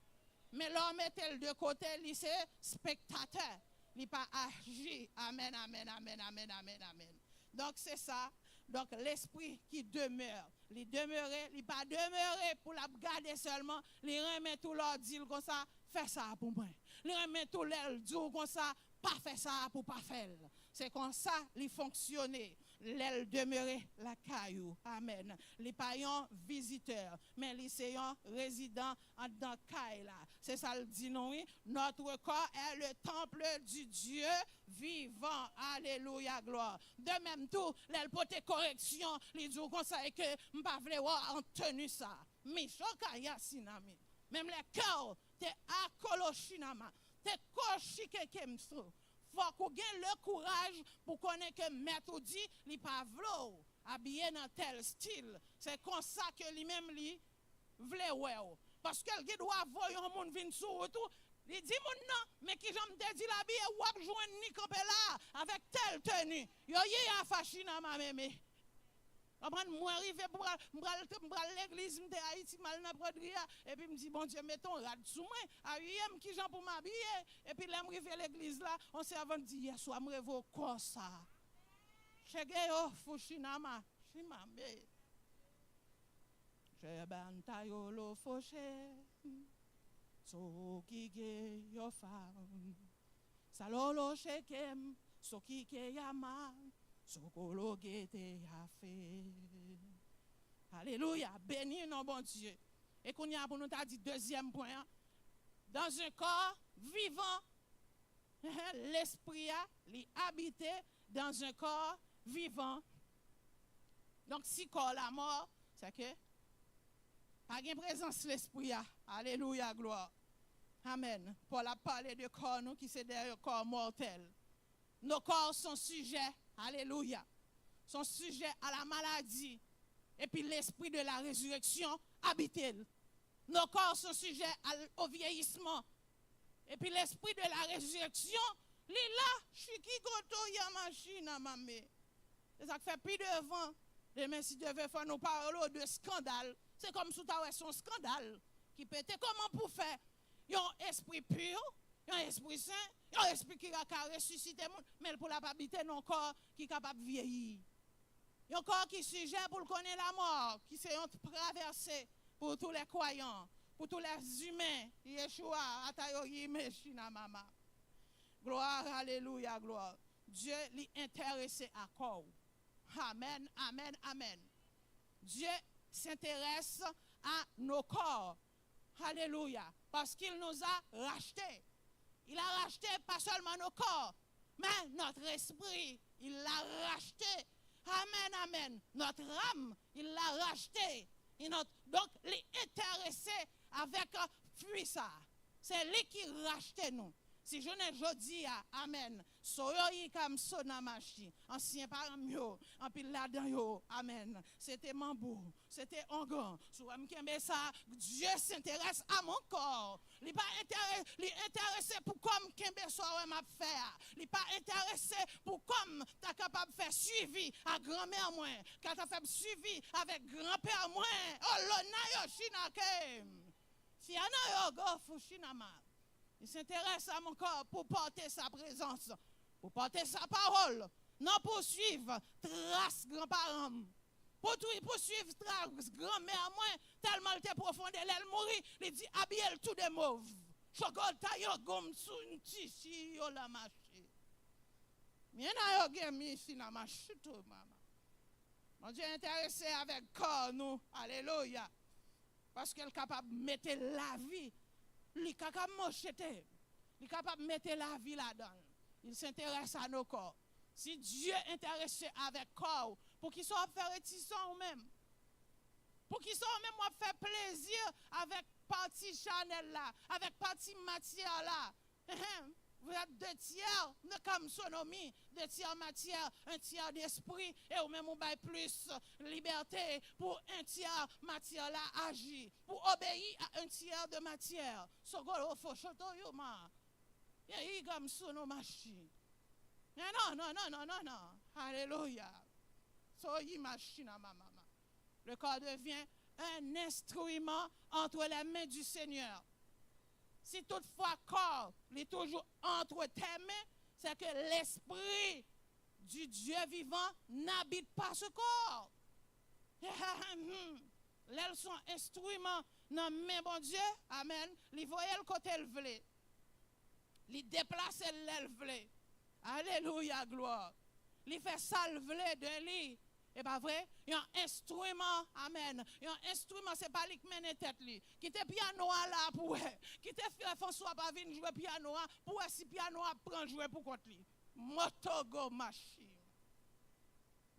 [SPEAKER 2] Mais leur mettre de côté, il c'est spectateur. Il pas agi. Amen, amen, amen, amen, amen, amen. Donc c'est ça. Donc l'esprit qui demeure, il demeurer, il pas demeurer pour la garder seulement, il remet tout leur dire comme ça, fais ça pour moi. Il remet tout leur dire comme ça, pas faire ça pour pas faire. C'est comme ça il fonctionnait. L'aile demeurer la caillou. Amen. Les païens visiteurs, mais les séants résidents dans caille là. C'est ça le dit non oui. Notre corps est le temple du Dieu vivant. Alléluia, gloire. De même tout, l'aile porte correction, les dit comme ça et que m'pas vle en tenu ça. Mais chokaya sinami. Même les cœurs te akoloshinama. Te koshike kemso. Faut qu'on ait le courage pour connaître que maître dit, il pas vlo habillé dans tel style. C'est comme ça que lui-même lui vle ouais. Parce que le doit voir un monde vinn sur retour, il dit mon non, mais qui j'aime te dit l'habillé ou a joindre ni campé là avec telle tenue. Yo y a fachina ma mémé. Moi arrivé pour l'église de Haïti mal na prodria et puis me dit bon Dieu mettons rad sous moi à UM qui j'en pour m'habiller et puis là m'arrivé l'église là on servant dit hier soir me revo quoi ça chege yo fushinama shimambe je banta yo lo foshe so kige yo fam salolo shekem so kike yama Sokolo gete a fait. Alléluia. Béni non bon Dieu. Et qu'on y a pour nous t'a dit deuxième point. Dans un corps vivant, l'esprit a habité dans un corps vivant. Donc si corps la mort, c'est que pas de présence l'esprit a. Alléluia, gloire. Amen. Paul a parlé de corps nous qui c'est derrière corps mortel. Nos corps sont sujets, alléluia, sont sujets à la maladie. Et puis l'esprit de la résurrection habite. Nos corps sont sujets au vieillissement. Et puis l'esprit de la résurrection, il est là, chikikoto yamashina mame. C'est ça qui fait plus devant. Demain, si devait faire nous parler de scandale, c'est comme si tu avais son scandale qui peut être comment pour faire un esprit pur, un esprit saint, un esprit qui a ressuscité, mais pour la habiter dans un corps qui est capable de vieillir. Un corps qui est sujet pour connaître la mort, qui s'est traversé pour tous les croyants, pour tous les humains. Yeshua, Atayoyi, Meshina Mama. Gloire, alléluia, gloire. Dieu l'est intéressé à corps. Amen, amen, amen. Dieu s'intéresse à nos corps. Alléluia. Parce qu'il nous a rachetés. Il a racheté pas seulement nos corps, mais notre esprit. Il l'a racheté. Amen, amen. Notre âme, il l'a racheté. Donc, il est intéressé avec puissance. C'est lui qui rachète nous. Si je ne jodi amen. Soyoyi kam sonamashi. Ancien parent yo. En pile là-dedans yo. Amen. C'était Mambou. C'était Ongan. Sou amkembe ça. Dieu s'intéresse à mon corps. Il n'est pas intéressé pour comme kembe soir m'a faire. Il n'est pas intéressé pour comme tu es capable de faire suivi à grand-mère moins. Quand tu as fait suivi avec grand-père moins. Oh l'ona yo shinakem. Si ana yo go fushinama. Il s'intéresse à mon corps pour porter sa présence, pour porter sa parole, non pour suivre trace grands-parents, pour suivre trace grand-mère, moi, tellement elle était profonde, elle mourit, il dit habille tout de mauve. Chocolat yo gomme sous une tissu yo la marché. Mien a yo gemi si la marché tout maman. Mon Dieu est intéressé avec corps nous. Alléluia. Parce qu'elle est capable de mettre la vie. Il est capable de mettre la vie là-dedans. Il s'intéresse à nos corps. Si Dieu est intéressé avec corps, pour qu'il soit fait réticent ou même, pour qu'il soit même fait plaisir avec partie Chanel là, avec partie matière là, Vous êtes 2 tiers de comme sonomie, 2 tiers matière, 1 tiers d'esprit, et ou même on bail plus liberté pour 1 tiers matière là agir, pour obéir à 1 tiers de matière. So go faut choto yo ma. Et comme sono machine. Mais non. Alléluia. So y machine à ma maman. Le corps devient un instrument entre les mains du Seigneur. Si toutefois corps est toujours entre tes mains, c'est que l'esprit du Dieu vivant n'habite pas ce corps. Elles sont instruments dans les mains bon Dieu, amen. Ils voient le côté le vle. Ils déplacent le vle. Alléluia, gloire. Ils fait ça le vle de lui. Et pas vrai? Il y a un instrument, amen. Il y a un instrument, c'est pas lui qui mène tête lui. Qui te piano là pour qui te fait François pas venir jouer piano pour si piano prend jouer pour contre lui. Motogo machine.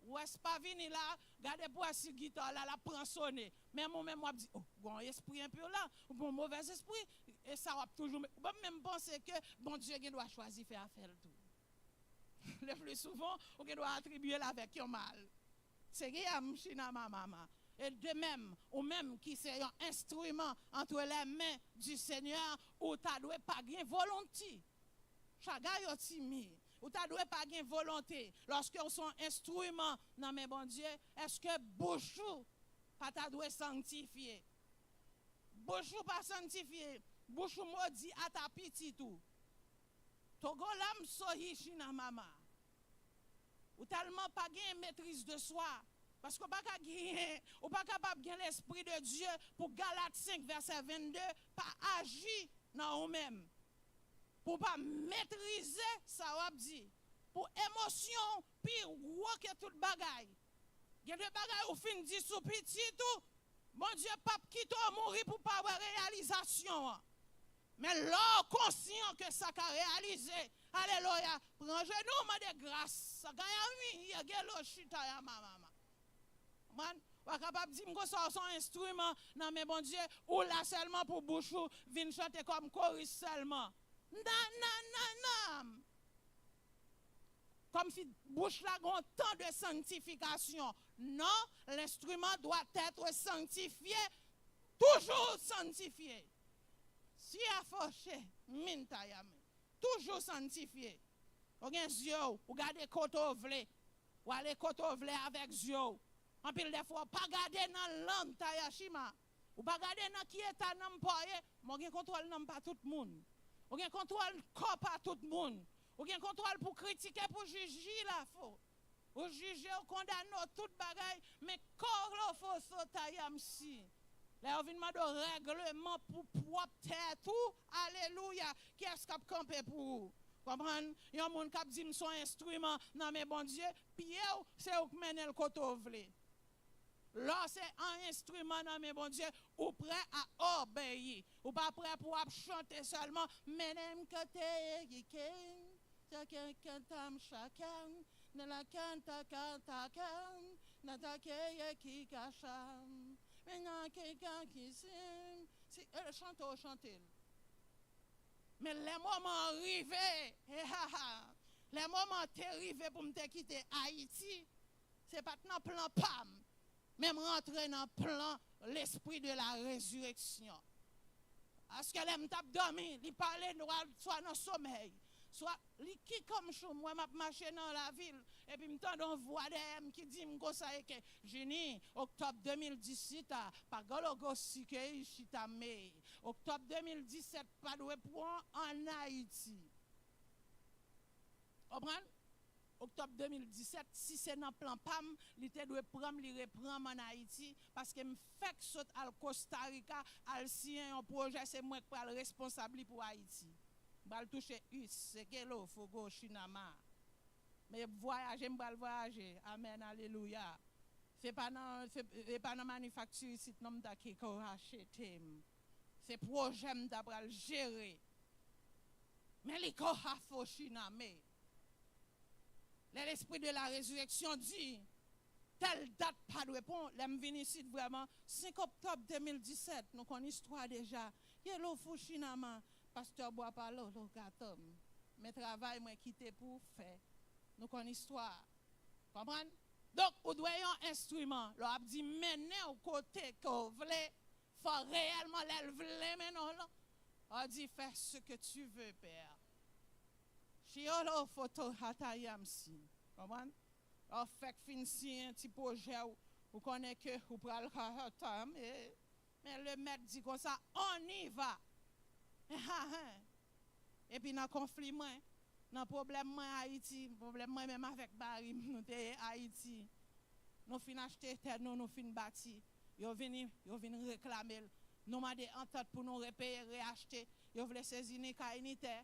[SPEAKER 2] Ou est-ce pas venir là, regardez pour si guitare là la prend sonner. Mais moi dit oh, bon esprit un peu là, bon mauvais esprit et ça va toujours même penser que bon Dieu doit choisir faire affaire tout. Le plus souvent, on doit attribuer là avec un mal. C'est ma maman. Et de même, ou même qui c'est un instrument entre les mains du Seigneur, où tu dois pas gagner volonté. Chacun est timide. Ou tu dois pas gagner volonté. Lorsque on sont instrument dans mes bon Dieu, est-ce que bouchou pas ta doit sanctifier? Bouchou pas sanctifier. Bouchou maudit à ta petite tout. Togo l'âme sohi china mama. Ou tellement pas gagner maîtrise de soi. Parce qu'on n'est pas capable de gagner l'esprit de Dieu pour Galates 5, verset 22, pas agir dans nous-mêmes. Pour pas maîtriser ça, on dit. Pour émotion, puis que tout bagaille. Il y a des bagailles où fin dit sous petit tout. Mon Dieu, pape qui t'a mourir pour pas avoir réalisation. Mais l'homme conscient que ça a réalisé, alléluia, prends genou de grâce. Ça gagne il y a le chita ya maman. Man, ou capable dire que ça son instrument non mais bon Dieu ou là seulement pour bouchou vinn chanter comme chorus seulement. Non. Comme si bouche là gon temps de sanctification. Non, l'instrument doit être sanctifié, toujours sanctifié. Si a fauché, mintayame, toujours sanctifié. Ou gen yeux, ou gade koto vle, ou ale koto vle avec yeux. En pile des fois, pas garder dans l'âme tayashima. Ou pas garder dans qui est ta nam poye. Mon gen contrôle nam pas tout le monde. Ou gen contrôle corps pas tout le monde. Ou gen contrôle pour critiquer, pour juger la faux. Ou juger, ou condamner tout bagaille. Mais corps la faux so tayam si. Là, on vient de règlement pour propre tout. Alléluia. Qui est-ce qui a campé pour vous? Comprenez? Il y a un monde qui a dit son instrument. Non, mais bon Dieu, puis c'est où que mène le koto vle. Là, c'est un instrument, non, mais bon Dieu, ou prêt à obéir. Ou pas prêt pour chanter seulement. Menem kate yiken, taken kantam chacun, na la kanta kantakan, na take ki kacham. Maintenant, quelqu'un qui s'aime, c'est elle chante. Mais les moments arrivés, les moments arrivés pour me quitter Haïti, c'est pas dans le plan PAM. Même rentrer dans le plan l'esprit de la résurrection. Parce que l'aime tape dormir, il parlait soit dans le sommeil, soit il qui comme chou, moi m'a marché dans la ville et puis m'tend on voix d'elle qui dit m'go ça que Génie octobre 2017 par gologo sike chitame. Octobre 2017 pas de point en Haïti. Comprendre? Octobre 2017, si c'est dans le plan PAM, il doit prendre, il reprend en Haïti, parce que me fait que saute à Costa Rica, al sien un projet, c'est moi qui suis responsable pour Haïti. Je vais toucher US, c'est que là, il faut go Chinama. Mais voyager, je vais voyager. Amen, alléluia. Ce n'est pas dans la manufacture ici, non, qui a acheté. C'est projet que je gérer. Mais les corps à Chinama. L'esprit de la résurrection dit, telle date pas de réponse, l'aime venir ici vraiment, 5 octobre 2017, nous connaissons l'histoire déjà. Yelo Fushinama, pasteur bois pas l'eau, gatom. mais travail moi quitté pour faire. Nous connaissons l'histoire. Comprenez? Donc, vous doit un instrument. Là, on dit, mener au côté que vous voulez, faut réellement l'élever maintenant. On dit, fais ce que tu veux, Père. Chiolo photo hatayamsi. Comprenez? On fait finir un petit projet vous connaissez que vous prenez le temps, mais le maître dit comme ça, on y va. Et puis, dans le conflit, dans le problème Haïti, problème même avec Barry, nous sommes Haïti. Nous finissons acheter terre, nous finissons bâtir. Ils viennent réclamer. Nous avons des ententes pour nous repayer, réacheter. Ils veulent saisir ni terre.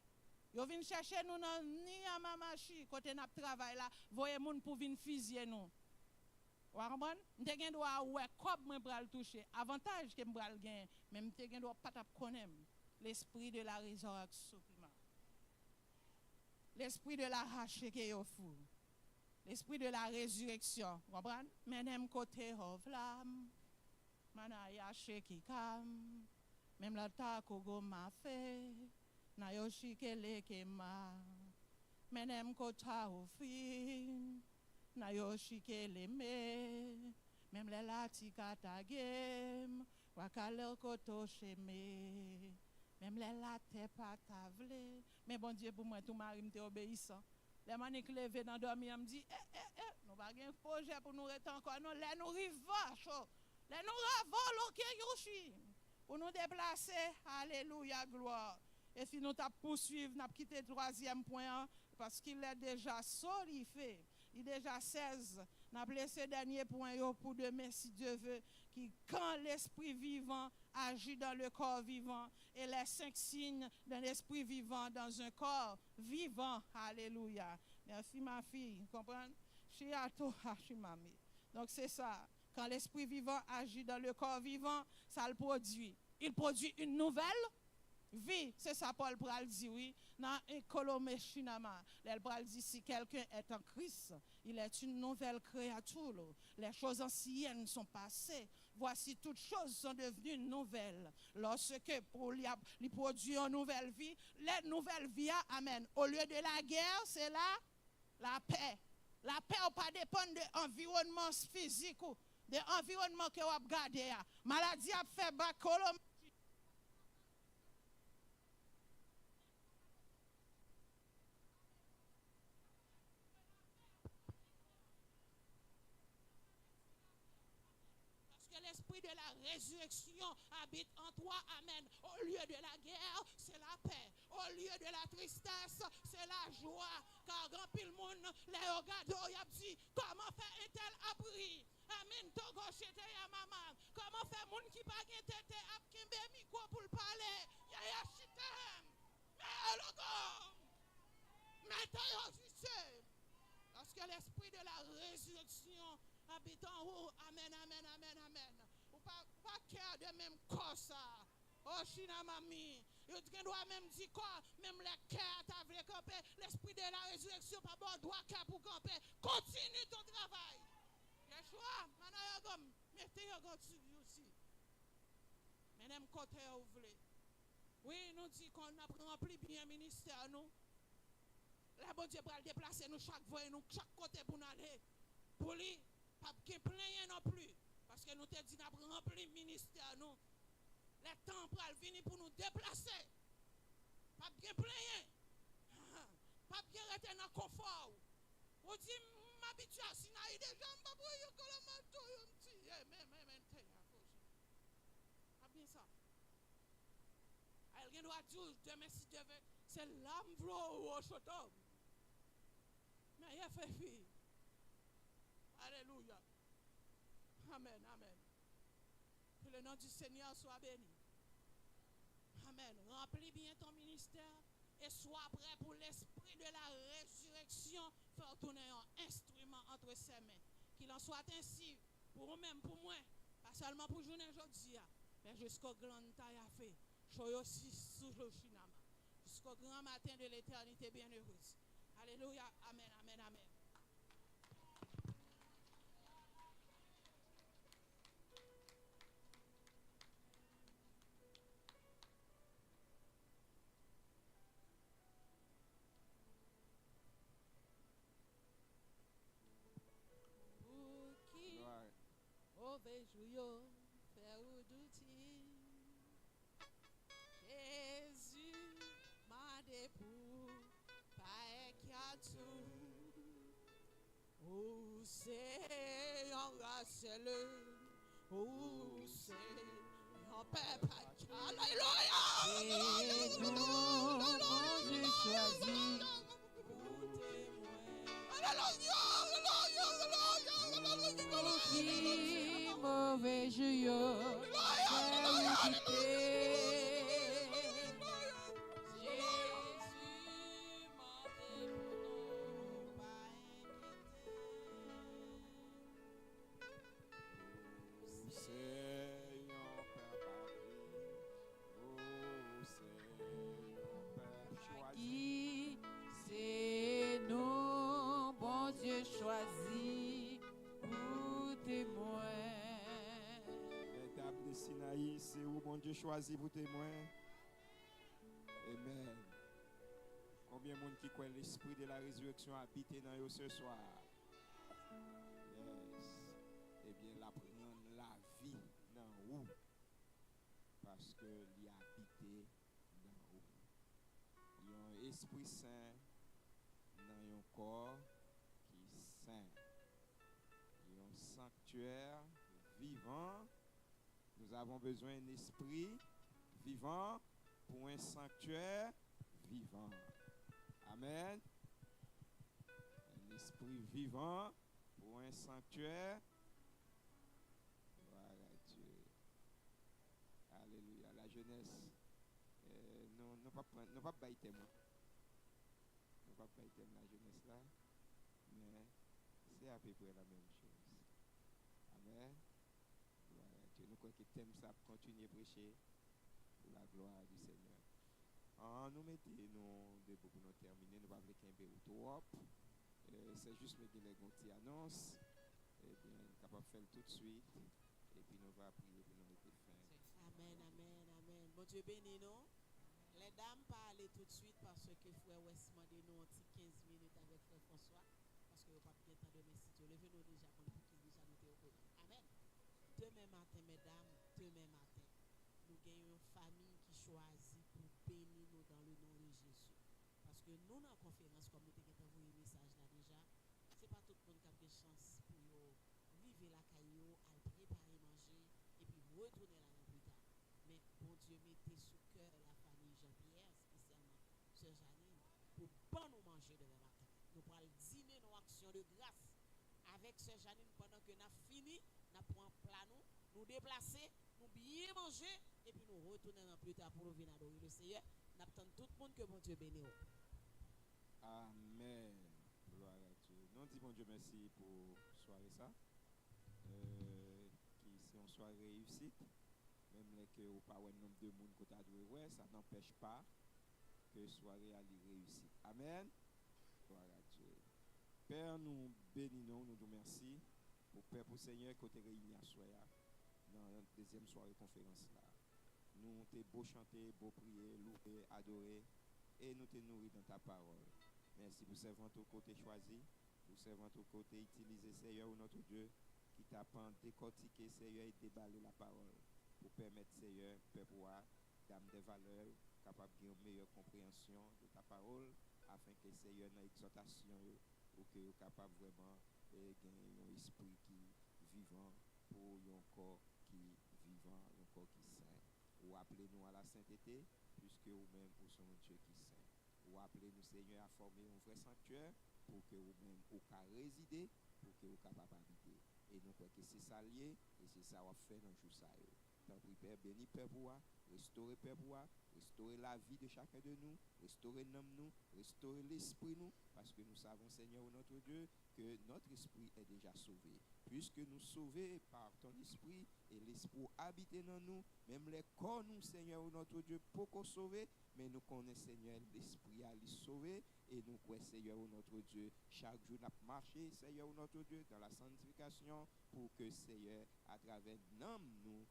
[SPEAKER 2] Ils viennent chercher nous dans ni à Mamachi, côté nous travail là, voyez moun pour venir fusiller nous. Vous comprenez? Nous avons droit ouais comme moi pour le toucher. Avantage que moi gagner, mais nous avons droit pas connaître l'esprit de la résurrection. L'esprit de la hache qui est au fou. L'esprit de la résurrection. Vous comprenez? Même côté hovlam. Manaya sheki kam. Même la ta kogo ma fait. Na yoshi kele kema. Même kota ofin. Na yoshi kele me. Même la latika tagem. Wakale koto sheme. Même les latte pas tavle. Mais bon Dieu, pour moi, tout mari m'était obéissant. Les maniques levées dans dormir, me dit, nous pas un projet pour nous rester encore. Non, les nous rivons, les nous ravons, ok, yoshi. Pour nous déplacer, alléluia, gloire. Et si nous t'as poursuivre, nous quitté le troisième point, parce qu'il est déjà solifié. Il est déjà 16. Nous avons laissé le dernier point pour demain, si Dieu veut, qui, quand l'esprit vivant agit dans le corps vivant, et les 5 signes d'un esprit vivant dans un corps vivant. Alléluia. Merci ma fille. Comprenez? Donc c'est ça. Quand l'esprit vivant agit dans le corps vivant, ça le produit. Il produit une nouvelle vie. C'est ça Paul pral dit, oui. Dans Colomé Chinama, il pral dit si quelqu'un est en Christ, il est une nouvelle créature. Les choses anciennes sont passées. Voici toutes choses sont devenues nouvelles. Lorsque pour lui produire une nouvelle vie, la nouvelle vie amène. Au lieu de la guerre, c'est la paix. La paix n'a pas dépendre de l'environnement physique ou de l'environnement que vous avez gardé. Maladie a fait bas Colomé. L'esprit de la résurrection habite en toi, amen. Au lieu de la guerre, c'est la paix. Au lieu de la tristesse, c'est la joie. Car grand pile monde, les regards, y a dit, comment faire un tel abri? Amen. Togo chete ya maman. Comment faire monde qui pas gen tete ap kimbe micro pour parler? Ya chitem. Mais logo. Mais tayo justice. Parce que l'esprit de la résurrection habite en haut. Amen, amen, amen, amen. Ou pas cœur de même corps ça. Oh, China mami. Tu dois même dire quoi? Même les cœurs t'as voulu camper. L'esprit de la résurrection, pas bon, doit cœur pour camper. Continue ton travail. Yeshua, manayagom, mettez yagom aussi. Mais même côté vous voulez. Oui, nous dit qu'on a rempli bien ministère nous. La bon Dieu pour le déplacer nous chaque fois, nous chaque côté pour nous aller. Pour lui, pas de plein non plus. Parce que nous te dit qu'on a rempli le ministère nous. Le temps pour venir pour nous déplacer. Pas de plein. Pas de rester dans le confort. On dit, m'habitue à Sinaï déjà, m'ba pour y que le manteau, pas bien ça. Elle doit dire, demain si Dieu veut, c'est l'âme au chotom. Mais il a fait fille. Alléluia. Amen, amen. Que le nom du Seigneur soit béni. Amen. Remplis bien ton ministère et sois prêt pour l'esprit de la résurrection. Faire tourner un instrument entre ses mains. Qu'il en soit ainsi pour vous-même, pour moi. Pas seulement pour journée aujourd'hui, mais jusqu'au grand taille à fait. Choy aussi sous le chinama. Jusqu'au grand matin de l'éternité bienheureuse. Alléluia. Amen, amen, amen. mauvais joyau, faire d'outil. Jésus m'a dépouillé, pas qu'il a tout. Oh, c'est enracé-le. Oh, c'est en paix, pas qu'il a. Alléluia!
[SPEAKER 3] C'est nous, mon Dieu choisi. Qui mauvais joyau, faire qui c'est nous, bon Dieu choisi pour témoin.
[SPEAKER 4] Les dames de Sinaï, c'est où mon Dieu choisi pour témoin. Amen. Combien de monde qui croit l'esprit de la résurrection habité dans eux ce soir? Yes. Eh bien, la prendre la vie dans où? Parce que l'y a habité dans où? Il y a un esprit saint dans un corps qui est saint. Il y a un sanctuaire vivant. Nous avons besoin d'un esprit vivant pour un sanctuaire vivant. Amen. Un esprit vivant pour un sanctuaire. Voilà Dieu. Alléluia. La jeunesse, nous pas bailler témoin. Nous pas bailler témoin la jeunesse là. Mais c'est à peu près la même chose. Amen. Voilà Dieu. Nous croyons que thème ça continue à prêcher pour la gloire du Seigneur. Nous mettons nous debout pour nous terminer. Nous ne pouvons pas qu'un trop. C'est juste mettre les petites annonces. Et bien, nous sommes capables de faire tout de suite. Et puis nous allons prier pour nous mettre fin.
[SPEAKER 1] Amen, amen, amen. Bon Dieu béni nous. Les dames parlent tout de suite parce que frère West m'a donné nous 15 minutes avec frère François. Parce que nous n'avons pas bien temps de message. Levez-nous déjà pour nous déjà nous au programme. Amen. Demain matin, mesdames, demain matin, nous gagnons une famille qui choisit pour bénir nous dans le nom de Jésus. Parce que nous, dans la conférence, comme nous avons envoyé un message là déjà, ce n'est pas tout le monde qui a des chances pour vivre la caillou, à préparer manger et puis retourner là plus tard. Mais bon Dieu, mettez sous cœur la famille Jean-Pierre, spécialement Sœur Janine, pour bon nous manger demain matin. Nous pourrons dîner nos actions de grâce avec Sœur Janine pendant que nous avons fini, nous prenons plat nous déplacer, nous bien manger et puis nous retourner dans plus tard pour nous venir adorer le Seigneur. Nous attendons tout le monde que bon Dieu bénisse.
[SPEAKER 4] Amen. Gloire à Dieu. Nous disons bon Dieu merci pour soirée ça. Qui c'est une soirée réussite. Même que au pas un nombre de monde côté adoré, ouais, ça n'empêche pas que soirée a réussi. Amen. Gloire à Dieu. Père, nous bénissons, nous merci pour Père pour Seigneur côté réunis à soir dans la deuxième soirée conférence là. Nous t'es beau chanter, beau prier, louer, adorer et nous te nourrir dans ta parole. Merci pour servant au côté choisi, pour servant au côté utiliser Seigneur notre Dieu qui t'a décortiquer Seigneur et déballer la parole pour permettre Seigneur peuple dame des valeurs capable de une meilleure compréhension de ta parole afin que Seigneur dans l'exhortation ou que vous capable vraiment gagner un esprit qui vivant pour un corps qui vivant, un corps qui saint. Ou appelez-nous à la sainteté puisque vous-même vous sommes un Dieu qui saint. Ou appelez-nous Seigneur à former un vrai sanctuaire pour que vous-même vous puissiez résider, pour que vous capable habiter. Et nous croyons que c'est ça lié et c'est ça qu'on fait dans le jour ça. Tant pis Père, béni Père pour restaurer Père pour restaurer la vie de chacun de nous, restaurer l'homme nous, restaurer l'esprit nous, parce que nous savons Seigneur notre Dieu que notre esprit est déjà sauvé. Puisque nous sauvés par ton esprit et l'esprit habite dans nous, même les corps nous Seigneur notre Dieu pour sauver, mais nous connaissons Seigneur l'esprit à les sauver et nous croyons Seigneur notre Dieu chaque jour nous marcher Seigneur notre Dieu dans la sanctification pour que Seigneur à travers nous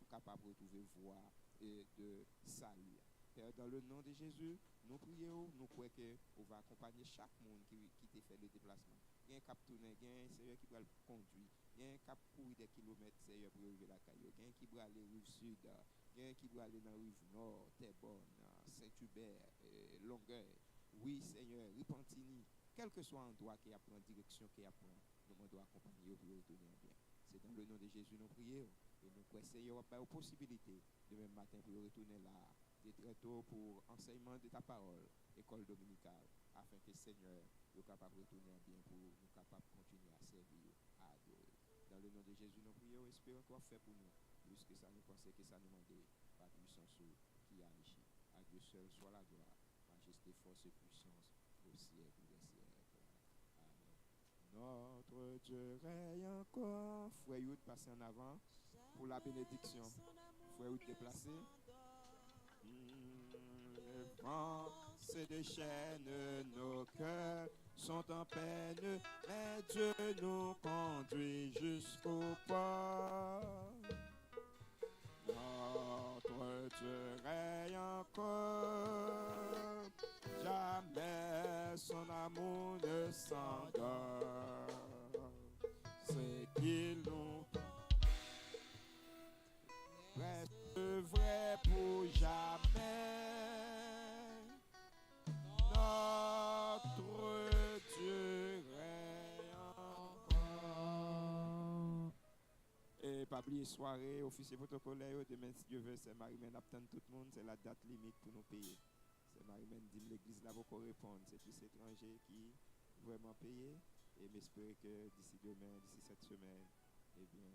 [SPEAKER 4] capable de retrouver voie de salut. Père, dans le nom de Jésus, nous prions, nous croyons qu'on va accompagner chaque monde qui te fait le déplacement. Il y a un cap tourné, il y a un Seigneur qui va le conduire. Il y a un cap courir des kilomètres Seigneur pour arriver la caillou. Il y a un qui va aller rive sud, il y a un qui va aller dans la rive nord, Terrebonne, Saint-Hubert, Longueuil. Oui Seigneur, Repentigny, quel que soit l'endroit qui apprend direction qui apprend, nous devons accompagner pour retourner en bien. C'est dans le nom de Jésus nous prions et nous croyons Seigneur pas aux possibilités demain matin pour retourner là dès très tôt pour enseignement de ta parole, école dominicale, afin que Seigneur soit capable de retourner en bien pour nous capables de continuer à servir, à adorer. Dans le nom de Jésus nous prions, espérons qu'on fait pour nous, puisque ça nous pensait que ça nous demandait par puissance qui a agi. À Dieu seul soit la gloire, majesté, force et puissance au siècle des siècles. Amen. Notre Dieu règne encore. Frère Youd, passez en avant pour la bénédiction. Frère Youd, déplacé. Les vents se déchaînent, nos cœurs sont en peine, mais Dieu nous conduit jusqu'au port. Notre Dieu règne encore, jamais son amour ne s'endort. C'est qu'il nous reste vrai pour jamais. Notre Dieu règne encore. Et pas oublier soirée, officier protocolaire, demain si Dieu veut, c'est Marie-Mène attend tout le monde, c'est la date limite pour nous payer. C'est Marie-Mène dit l'église là pour répondre, c'est tous étrangers qui vraiment payé et m'espérer que d'ici demain, d'ici cette semaine, eh bien,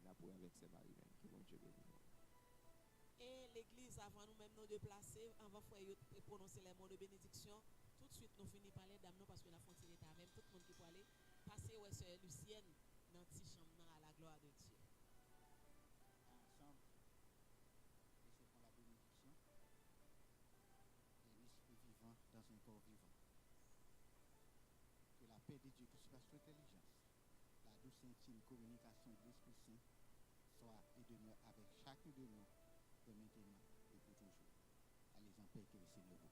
[SPEAKER 4] là pour avec ces Marie-Mène, que bon Dieu bénisse.
[SPEAKER 1] Et l'église, avant nous-mêmes nous déplacer, avant de prononcer les mots de bénédiction, tout de suite nous finissons par les dames parce que la frontière est avec tout le monde qui peut aller passer ouais sœur Lucienne dans la petite chambre à la gloire de Dieu.
[SPEAKER 5] Ensemble, recevons la bénédiction et l'esprit vivant dans un corps vivant. Que la paix de Dieu qui surpasse toute intelligence, la douce intime communication de l'Esprit Saint soit et demeure avec chacun de nous de maintenant et pour toujours. Allez en paix que le Seigneur vous